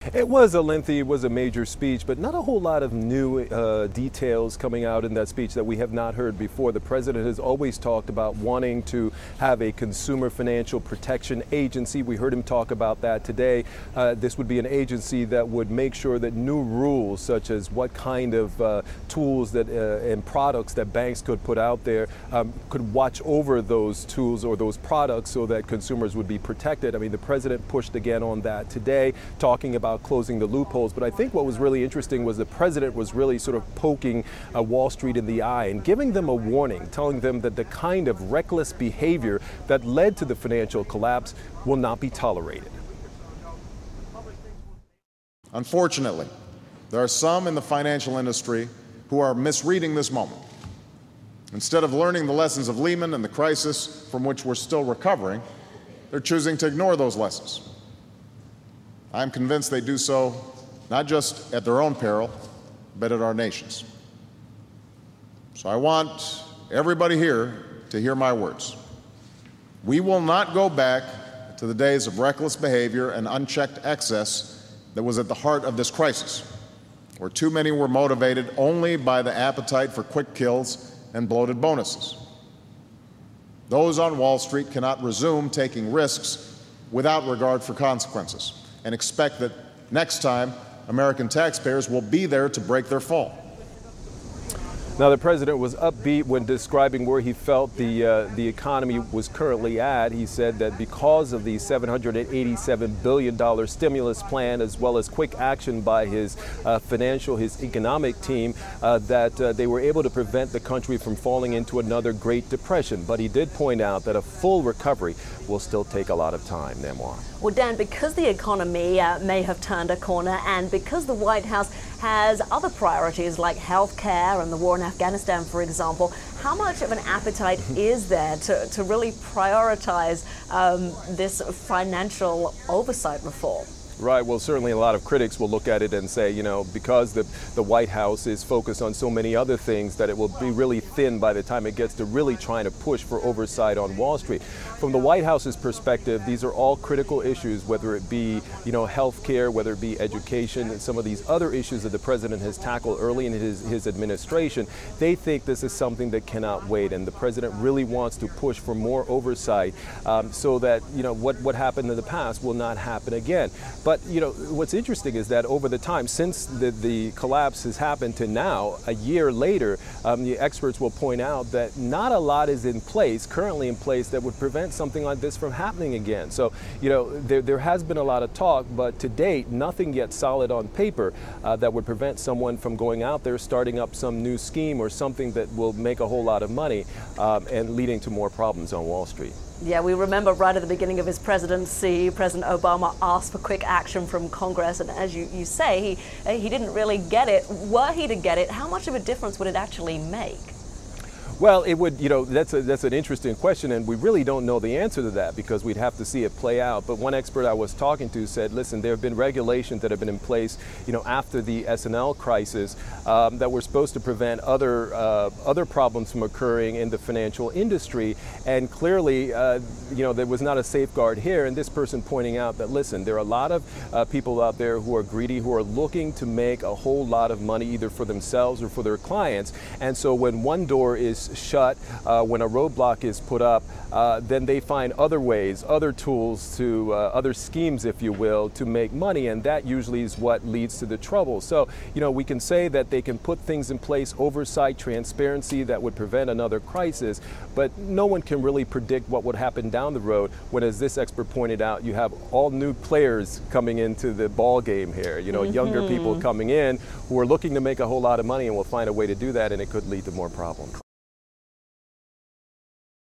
It was a major speech, but not a whole lot of new details coming out in that speech that we have not heard before. The president has always talked about wanting to have a consumer financial protection agency. We heard him talk about that today. This would be an agency that would make sure that new rules, such as what kind of tools that and products that banks could put out there, could watch over those tools or those products so that consumers would be protected. I mean, the president pushed again on that today, talking about closing the loopholes. But I think what was really interesting was the president was really sort of poking Wall Street in the eye and giving them a warning, telling them that the kind of reckless behavior that led to the financial collapse will not be tolerated. Unfortunately, there are some in the financial industry who are misreading this moment. Instead of learning the lessons of Lehman and the crisis from which we're still recovering, they're choosing to ignore those lessons. I'm convinced they do so not just at their own peril, but at our nation's. So I want everybody here to hear my words. We will not go back to the days of reckless behavior and unchecked excess that was at the heart of this crisis, where too many were motivated only by the appetite for quick kills and bloated bonuses. Those on Wall Street cannot resume taking risks without regard for consequences and expect that next time American taxpayers will be there to break their fall. Now, the president was upbeat when describing where he felt the economy was currently at. He said that because of the $787 billion stimulus plan, as well as quick action by his economic team, that they were able to prevent the country from falling into another Great Depression. But he did point out that a full recovery will still take a lot of time. Nehemiah. Well, Dan, because the economy may have turned a corner and because the White House has other priorities like health care and the war in Afghanistan, for example, how much of an appetite is there to really prioritize this financial oversight reform? Right. Well, certainly a lot of critics will look at it and say, you know, because the White House is focused on so many other things, that it will be really thin by the time it gets to really trying to push for oversight on Wall Street. From the White House's perspective, these are all critical issues, whether it be, you know, health care, whether it be education, and some of these other issues that the president has tackled early in his administration. They think this is something that cannot wait, and the president really wants to push for more oversight so that, you know, what happened in the past will not happen again. But, you know, what's interesting is that over the time, since the collapse has happened to now, a year later, the experts will point out that not a lot is currently in place, that would prevent something like this from happening again. So, you know, there has been a lot of talk, but to date, nothing yet solid on paper that would prevent someone from going out there, starting up some new scheme or something that will make a whole lot of money and leading to more problems on Wall Street. Yeah, we remember right at the beginning of his presidency, President Obama asked for quick action from Congress, and as you say, he didn't really get it. Were he to get it, how much of a difference would it actually make? Well, it would, you know, that's an interesting question, and we really don't know the answer to that because we'd have to see it play out. But one expert I was talking to said, listen, there have been regulations that have been in place, you know, after the S&L crisis that were supposed to prevent other problems from occurring in the financial industry. And clearly, you know, there was not a safeguard here. And this person pointing out that, listen, there are a lot of people out there who are greedy, who are looking to make a whole lot of money either for themselves or for their clients. And so when one door is shut, when a roadblock is put up, then they find other ways, other tools to, other schemes, if you will, to make money, and that usually is what leads to the trouble. So, you know, we can say that they can put things in place, oversight, transparency, that would prevent another crisis, but no one can really predict what would happen down the road when, as this expert pointed out, you have all new players coming into the ball game here, you know, younger people coming in who are looking to make a whole lot of money and will find a way to do that, and it could lead to more problems.